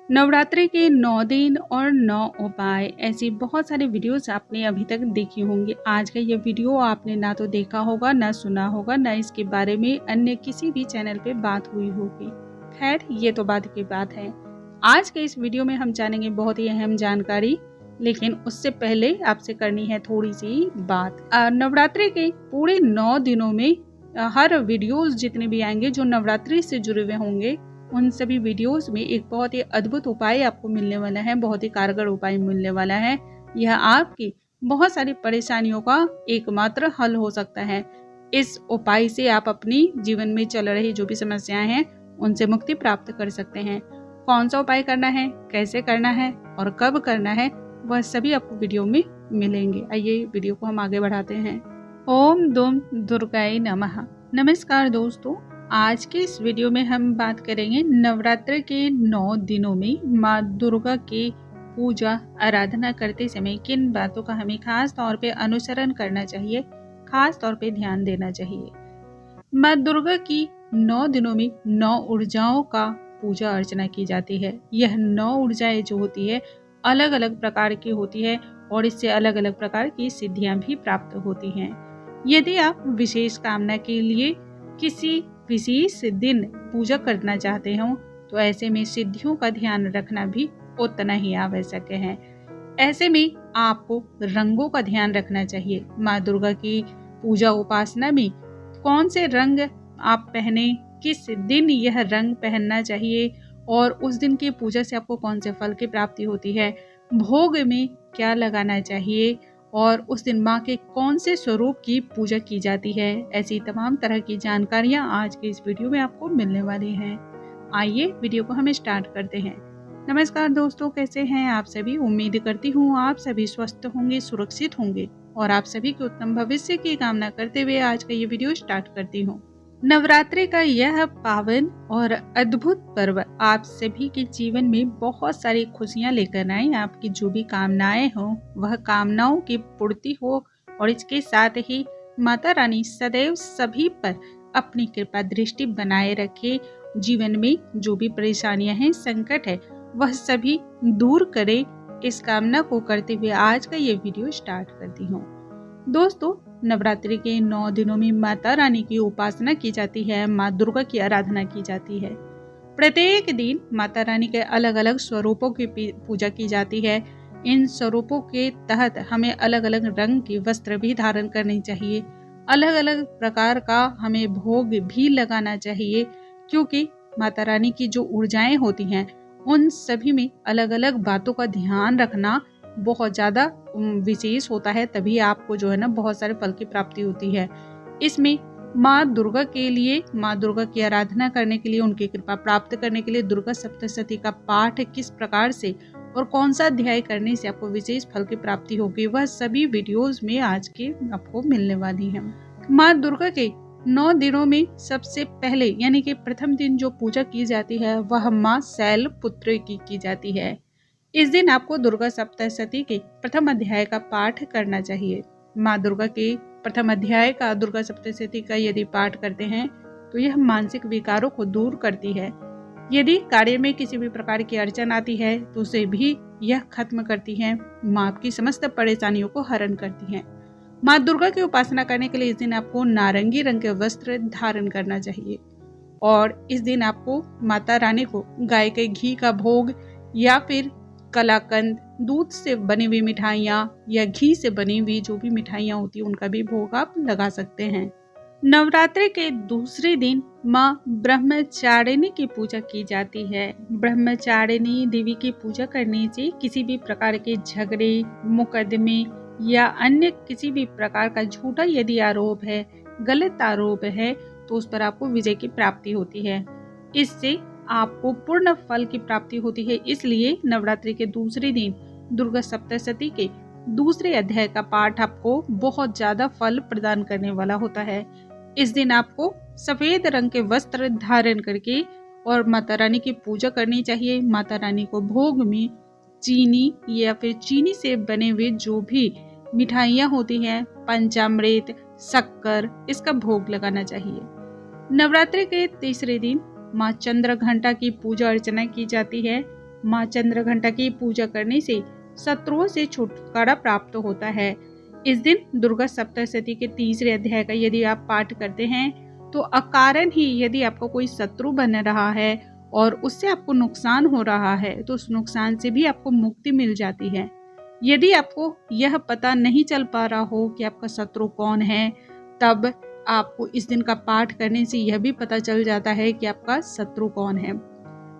नवरात्रि के 9 दिन और 9 उपाय, ऐसी बहुत सारी वीडियोस आपने अभी तक देखी होंगी। आज का ये वीडियो आपने ना तो देखा होगा, ना सुना होगा, ना इसके बारे में अन्य किसी भी चैनल पे बात हुई होगी। खैर, ये तो बात की बात है। आज के इस वीडियो में हम जानेंगे बहुत ही अहम जानकारी, लेकिन उससे पहले आपसे करनी है थोड़ी सी बात। नवरात्रि के पूरे 9 दिनों में हर वीडियोस जितने भी आएंगे जो नवरात्रि से जुड़े हुए होंगे, उन सभी वीडियोस में एक बहुत ही अद्भुत उपाय आपको मिलने वाला है, बहुत ही कारगर उपाय मिलने वाला है। यह आपकी बहुत सारी परेशानियों का एकमात्र हल हो सकता है। इस उपाय से आप अपनी जीवन में चल रही जो भी समस्याएं हैं उनसे मुक्ति प्राप्त कर सकते हैं। कौन सा उपाय करना है, कैसे करना है और कब करना है, वह सभी आपको वीडियो में मिलेंगे। आइए वीडियो को हम आगे बढ़ाते हैं। ओम दुम दुर्गाय नमः। नमस्कार दोस्तों, आज के इस वीडियो में हम बात करेंगे नवरात्र के 9 दिनों में माँ दुर्गा की पूजा आराधना करते समय किन बातों का हमें खास तौर पे अनुसरण करना चाहिए, खास तौर पे ध्यान देना चाहिए। माँ दुर्गा की 9 दिनों में 9 ऊर्जाओं का पूजा अर्चना की जाती है। यह 9 ऊर्जाएं जो होती है अलग अलग प्रकार की होती है और इससे अलग अलग प्रकार की सिद्धियां भी प्राप्त होती हैं। यदि आप विशेष कामना के लिए किसी विशेष दिन पूजा करना चाहते हो तो ऐसे में सिद्धियों का ध्यान रखना भी उतना ही आवश्यक है। ऐसे में आपको रंगों का ध्यान रखना चाहिए। माँ दुर्गा की पूजा उपासना में कौन से रंग आप पहने, किस दिन यह रंग पहनना चाहिए और उस दिन की पूजा से आपको कौन से फल की प्राप्ति होती है, भोग में क्या लगाना चाहिए और उस दिन माँ के कौन से स्वरूप की पूजा की जाती है, ऐसी तमाम तरह की जानकारियाँ आज के इस वीडियो में आपको मिलने वाली हैं। आइए वीडियो को हम स्टार्ट करते हैं। नमस्कार दोस्तों, कैसे हैं आप सभी। उम्मीद करती हूँ आप सभी स्वस्थ होंगे, सुरक्षित होंगे और आप सभी के उत्तम भविष्य की कामना करते हुए आज का ये वीडियो स्टार्ट करती हूँ। नवरात्रि का यह पावन और अद्भुत पर्व आप सभी के जीवन में बहुत सारी खुशियां लेकर आए। आपकी जो भी कामनाएं हो वह कामनाओं की पूर्ति हो और इसके साथ ही माता रानी सदैव सभी पर अपनी कृपा दृष्टि बनाए रखे। जीवन में जो भी परेशानियां हैं, संकट है, वह सभी दूर करे। इस कामना को करते हुए आज का ये वीडियो स्टार्ट करती हूँ। दोस्तों, नवरात्रि के 9 दिनों में माता रानी की उपासना की जाती है, माँ दुर्गा की आराधना की जाती है। प्रत्येक दिन माता रानी के अलग अलग स्वरूपों की पूजा की जाती है। इन स्वरूपों के तहत हमें अलग अलग रंग के वस्त्र भी धारण करने चाहिए, अलग अलग प्रकार का हमें भोग भी लगाना चाहिए, क्योंकि माता रानी की जो ऊर्जाएं होती हैं उन सभी में अलग अलग बातों का ध्यान रखना बहुत ज्यादा विशेष होता है। तभी आपको जो है ना बहुत सारे फल की प्राप्ति होती है। इसमें माँ दुर्गा के लिए, माँ दुर्गा की आराधना करने के लिए, उनकी कृपा प्राप्त करने के लिए दुर्गा सप्तशती का पाठ किस प्रकार से और कौन सा अध्याय करने से आपको विशेष फल की प्राप्ति होगी, वह सभी वीडियोस में आज के आपको मिलने वाली है। माँ दुर्गा के 9 दिनों में सबसे पहले यानी कि प्रथम दिन जो पूजा की जाती है वह माँ शैलपुत्री की जाती है। इस दिन आपको दुर्गा सप्तशती के प्रथम अध्याय का पाठ करना चाहिए। माँ दुर्गा के प्रथम अध्याय का, दुर्गा सप्तशती का यदि पाठ करते हैं तो यह मानसिक विकारों को दूर करती है। यदि कार्य में किसी भी प्रकार की अड़चन आती है तो उसे भी यह खत्म करती है। माँ आपकी समस्त परेशानियों को हरण करती है। माँ दुर्गा की उपासना करने के लिए इस दिन आपको नारंगी रंग के वस्त्र धारण करना चाहिए और इस दिन आपको माता रानी को गाय के घी का भोग या फिर कलाकंद, दूध से बनी हुई मिठाइयाँ या घी से बनी हुई जो भी मिठाइयाँ होती है उनका भी भोग आप लगा सकते हैं। नवरात्रि के दूसरे दिन माँ ब्रह्मचारिणी की पूजा की जाती है। ब्रह्मचारिणी देवी की पूजा करने से किसी भी प्रकार के झगड़े, मुकदमे या अन्य किसी भी प्रकार का झूठा यदि आरोप है, गलत आरोप है, तो उस पर आपको विजय की प्राप्ति होती है। इससे आपको पूर्ण फल की प्राप्ति होती है। इसलिए नवरात्रि के दूसरे दिन दुर्गा सप्तशती के दूसरे अध्याय का पाठ आपको बहुत ज्यादा फल प्रदान करने वाला होता है। इस दिन आपको सफेद रंग के वस्त्र धारण करके और माता रानी की पूजा करनी चाहिए। माता रानी को भोग में चीनी या फिर चीनी से बने हुए जो भी मिठाइयाँ होती हैं, पंचामृत, शक्कर, इसका भोग लगाना चाहिए। नवरात्रि के तीसरे दिन माँ चंद्र घंटा की पूजा अर्चना की जाती है। माँ चंद्रघंटा की पूजा करने से शत्रुओं से छुटकारा प्राप्त होता है। इस दिन दुर्गा सप्तशती के तीसरे अध्याय का यदि आप पाठ करते हैं तो अकारण ही यदि आपको कोई शत्रु बन रहा है और उससे आपको नुकसान हो रहा है तो उस नुकसान से भी आपको मुक्ति मिल जाती है। यदि आपको यह पता नहीं चल पा रहा हो कि आपका शत्रु कौन है, तब आपको इस दिन का पाठ करने से यह भी पता चल जाता है कि आपका शत्रु कौन है।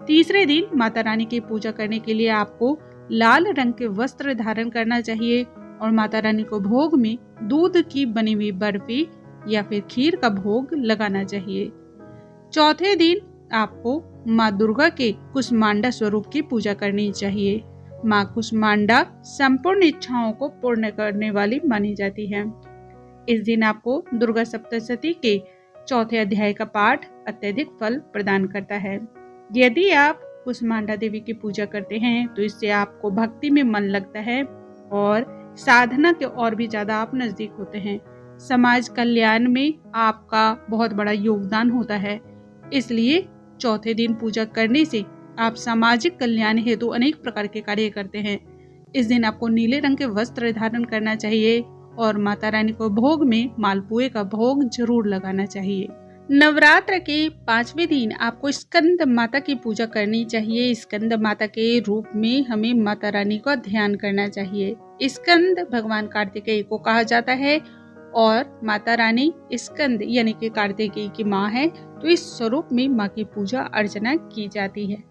तीसरे दिन माता रानी की पूजा करने के लिए आपको लाल रंग के वस्त्र धारण करना चाहिए और माता रानी को भोग में दूध की बनी हुई बर्फी या फिर खीर का भोग लगाना चाहिए। चौथे दिन आपको माँ दुर्गा के कुष्मांडा स्वरूप की पूजा करनी चाहिए। माँ कुष्मांडा संपूर्ण इच्छाओं को पूर्ण करने वाली मानी जाती है। इस दिन आपको दुर्गा सप्तशती के चौथे अध्याय का पाठ अत्यधिक फल प्रदान करता है। यदि आप कुष्मांडा देवी की पूजा करते हैं तो इससे आपको भक्ति में मन लगता है और साधना के और भी ज्यादा आप नजदीक होते हैं। समाज कल्याण में आपका बहुत बड़ा योगदान होता है, इसलिए चौथे दिन पूजा करने से आप सामाजिक कल्याण हेतु अनेक प्रकार के कार्य करते हैं। इस दिन आपको नीले रंग के वस्त्र धारण करना चाहिए और माता रानी को भोग में मालपुए का भोग जरूर लगाना चाहिए। नवरात्र के 5वें दिन आपको स्कंद माता की पूजा करनी चाहिए। स्कंद माता के रूप में हमें माता रानी का ध्यान करना चाहिए। स्कंद भगवान कार्तिकेय को कहा जाता है और माता रानी स्कंद यानी कि कार्तिकेय की माँ है, तो इस स्वरूप में माँ की पूजा अर्चना की जाती है।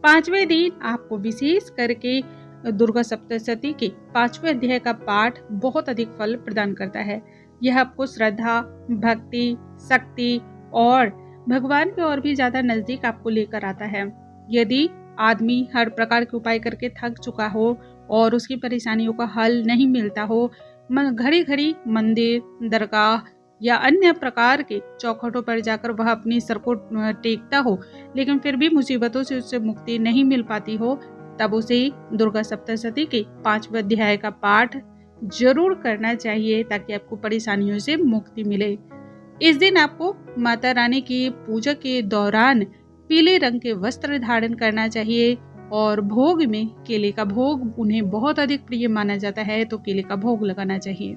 5वें दिन आपको विशेष करके दुर्गा सप्तशती के 5वें अध्याय का पाठ बहुत अधिक फल प्रदान करता है। यह आपको श्रद्धा, भक्ति, शक्ति और भगवान के और भी ज्यादा नजदीक आपको लेकर आता है। यदि आदमी हर प्रकार के उपाय करके थक चुका हो और उसकी परेशानियों का हल नहीं मिलता हो, घड़ी घड़ी मंदिर, दरगाह या अन्य प्रकार के चौखटों पर जाकर वह अपनी सर को टेकता हो, लेकिन फिर भी मुसीबतों से उससे मुक्ति नहीं मिल पाती हो, तब उसे दुर्गा सप्तशती के 5वें अध्याय का पाठ जरूर करना चाहिए ताकि आपको परेशानियों से मुक्ति मिले। इस दिन आपको माता रानी की पूजा के दौरान पीले रंग के वस्त्र धारण करना चाहिए और भोग में केले का भोग उन्हें बहुत अधिक प्रिय माना जाता है, तो केले का भोग लगाना चाहिए।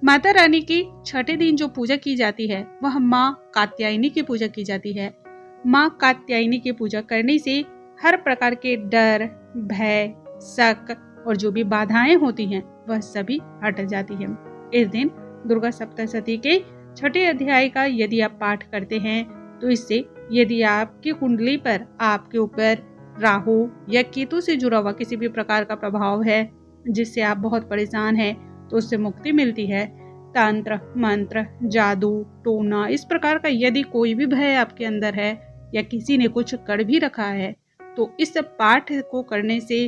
माता रानी की छठे दिन जो पूजा की जाती है वह माँ कात्यायनी की पूजा की जाती है। माँ कात्यायनी की पूजा करने से हर प्रकार के डर, भय, शक और जो भी बाधाएं होती हैं वह सभी हट जाती हैं। इस दिन दुर्गा सप्तशती के छठे अध्याय का यदि आप पाठ करते हैं तो इससे यदि आपकी कुंडली पर आपके ऊपर राहु या केतु से जुड़ा हुआ किसी भी प्रकार का प्रभाव है जिससे आप बहुत परेशान हैं, तो उससे मुक्ति मिलती है। तंत्र, मंत्र, जादू, टोना, इस प्रकार का यदि कोई भी भय आपके अंदर है या किसी ने कुछ कर भी रखा है, तो इस पाठ को करने से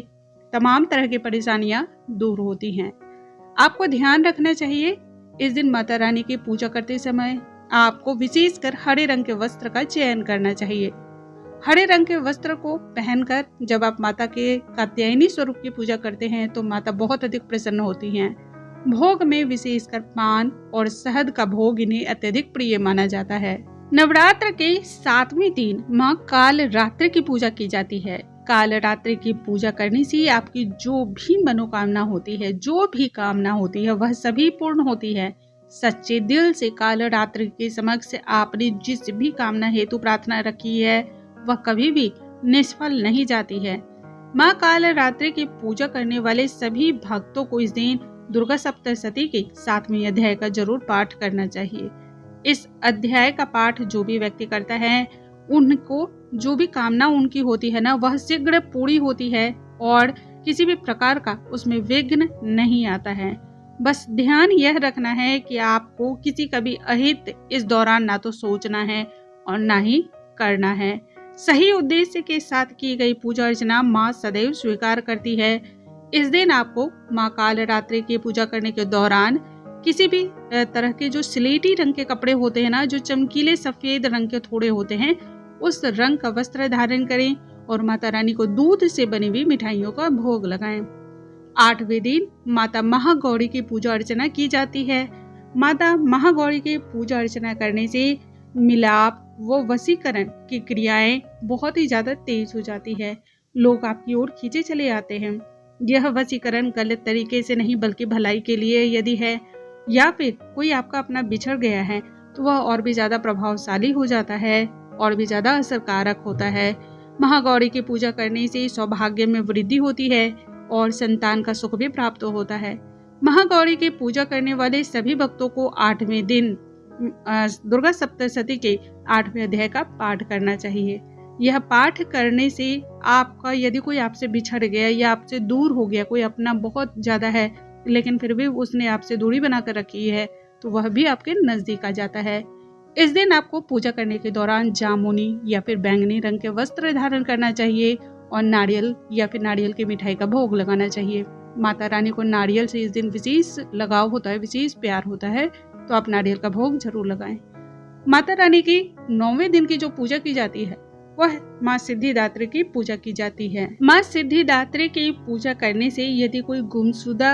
तमाम तरह की परेशानियां दूर होती हैं। आपको ध्यान रखना चाहिए, इस दिन माता रानी की पूजा करते समय आपको विशेषकर हरे रंग के वस्त्र का चयन करना चाहिए। हरे रंग के वस्त्र को पहनकर जब आप माता के कात्यायनी स्वरूप की पूजा करते हैं तो माता बहुत अधिक प्रसन्न होती हैं। भोग में विशेषकर पान और शहद का भोग इन्हें अत्यधिक प्रिय माना जाता है। नवरात्र के 7वें दिन माँ काल रात्रि की पूजा की जाती है। काल रात्रि की पूजा करने से आपकी जो भी मनोकामना होती है, जो भी कामना होती है, वह सभी पूर्ण होती है। सच्चे दिल से काल रात्रि के समक्ष आपने जिस भी कामना हेतु प्रार्थना रखी है वह कभी भी निष्फल नहीं जाती है। माँ काल रात्रि की पूजा करने वाले सभी भक्तों को इस दिन दुर्गा सप्तशती के 7वें अध्याय का जरूर पाठ करना चाहिए। इस अध्याय का पाठ जो भी व्यक्ति करता है उनको जो भी कामना उनकी होती है ना, वह शीघ्र पूरी होती है और किसी भी प्रकार का उसमें विघ्न नहीं आता है। बस ध्यान यह रखना है कि आपको किसी का भी अहित इस दौरान ना तो सोचना है और ना ही करना है। सही उद्देश्य के साथ की गई पूजा अर्चना माँ सदैव स्वीकार करती है। इस दिन आपको माँ काल रात्रि की पूजा करने के दौरान किसी भी तरह के जो स्लेटी रंग के कपड़े होते हैं ना, जो चमकीले सफेद रंग के थोड़े होते हैं, उस रंग का वस्त्र धारण करें और माता रानी को दूध से बनी हुई मिठाइयों का भोग लगाएं। 8वें दिन माता महागौरी की पूजा अर्चना की जाती है। माता महागौरी की पूजा अर्चना करने से मिलाप व वशीकरण की क्रियाएं बहुत ही ज्यादा तेज हो जाती है। लोग आपकी ओर खींचे चले आते हैं। यह वशीकरण गलत तरीके से नहीं बल्कि भलाई के लिए यदि है, या फिर कोई आपका अपना बिछड़ गया है, तो वह और भी ज्यादा प्रभावशाली हो जाता है और भी ज्यादा असरकारक होता है। महागौरी की पूजा करने से सौभाग्य में वृद्धि होती है और संतान का सुख भी प्राप्त होता है। महागौरी की पूजा करने वाले सभी भक्तों को 8वें दिन दुर्गा सप्तशती के 8वें अध्याय का पाठ करना चाहिए। यह पाठ करने से आपका यदि कोई आपसे बिछड़ गया या आपसे दूर हो गया, कोई अपना बहुत ज्यादा है लेकिन फिर भी उसने आपसे दूरी बनाकर रखी है, तो वह भी आपके नजदीक आ जाता है। इस दिन आपको पूजा करने के दौरान जामुनी या फिर बैंगनी रंग के वस्त्र धारण करना चाहिए और नारियल या फिर नारियल की मिठाई का भोग लगाना चाहिए। माता रानी को नारियल से इस दिन विशेष लगाव होता है, विशेष प्यार होता है, तो आप नारियल का भोग जरूर लगाएं। माता रानी की 9वें दिन की जो पूजा की जाती है वह माँ सिद्धिदात्री की पूजा की जाती है। माँ सिद्धिदात्री की पूजा करने से यदि कोई गुमशुदा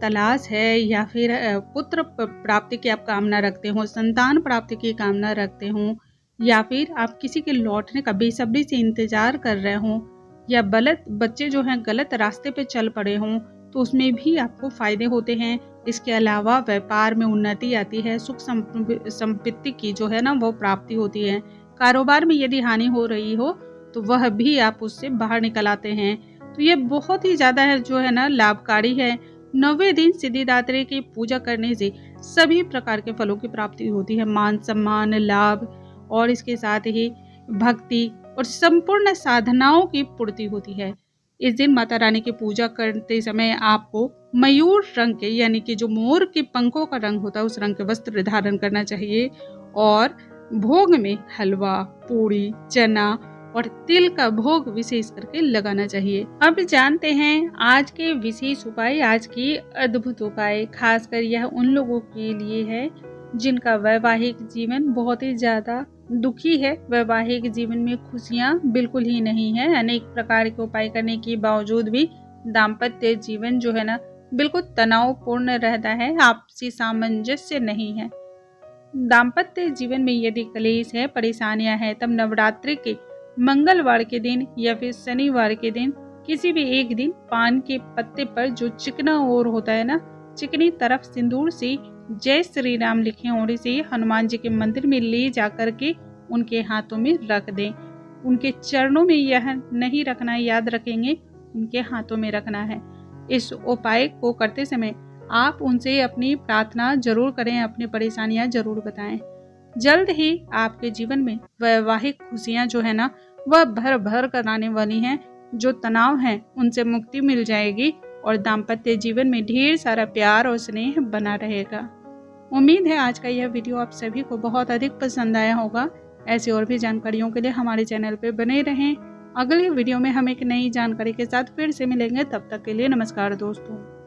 तलाश है या फिर पुत्र प्राप्ति की आप कामना रखते हो, संतान प्राप्ति की कामना रखते हो, या फिर आप किसी के लौटने का बेसब्री से इंतजार कर रहे हो, या बच्चे जो हैं गलत रास्ते पे चल पड़े हों, तो उसमें भी आपको फायदे होते हैं। इसके अलावा व्यापार में उन्नति आती है, सुख संपत्ति की जो है ना वो प्राप्ति होती है। कारोबार में यदि हानि हो रही हो तो वह भी आप उससे बाहर निकल आते हैं। तो ये बहुत ही ज्यादा है जो है ना लाभकारी है। 9वें दिन सिद्धिदात्री की पूजा करने से सभी प्रकार के फलों की प्राप्ति होती है, मान सम्मान, लाभ और इसके साथ ही भक्ति और संपूर्ण साधनाओं की पूर्ति होती है। इस दिन माता रानी की पूजा करते समय आपको मयूर रंग के यानी कि जो मोर के पंखों का रंग होता है उस रंग के वस्त्र धारण करना चाहिए और भोग में हलवा, पूरी, चना और तिल का भोग विशेष करके लगाना चाहिए। अब जानते हैं आज के विशेष उपाय, आज के अद्भुत उपाय। खासकर यह उन लोगों के लिए है जिनका वैवाहिक जीवन बहुत ही ज्यादा दुखी है, वैवाहिक जीवन में खुशियां बिल्कुल ही नहीं है। अनेक प्रकार के उपाय करने के बावजूद भी दाम्पत्य जीवन जो है ना बिल्कुल तनावपूर्ण रहता है, आपसी सामंजस्य नहीं है। दाम्पत्य जीवन में यदि क्लेश है, परेशानियां हैं, तब नवरात्रि के मंगलवार के दिन या फिर शनिवार के दिन किसी भी एक दिन पान के पत्ते पर जो चिकना ओर होता है ना, चिकनी तरफ सिंदूर से जय श्री राम लिखें और इसे हनुमान जी के मंदिर में ले जाकर के उनके हाथों में रख दें। उनके चरणों में यह नहीं रखना है, याद रखेंगे उनके हाथों में रखना है। इस उपाय को करते समय आप उनसे अपनी प्रार्थना जरूर करें, अपनी परेशानियां जरूर बताएं। जल्द ही आपके जीवन में वैवाहिक खुशियां जो है ना वह भर भर कर आने वाली हैं। जो तनाव है उनसे मुक्ति मिल जाएगी और दाम्पत्य जीवन में ढेर सारा प्यार और स्नेह बना रहेगा। उम्मीद है आज का यह वीडियो आप सभी को बहुत अधिक पसंद आया होगा। ऐसी और भी जानकारियों के लिए हमारे चैनल पे बने रहें। अगले वीडियो में हम एक नई जानकारी के साथ फिर से मिलेंगे, तब तक के लिए नमस्कार दोस्तों।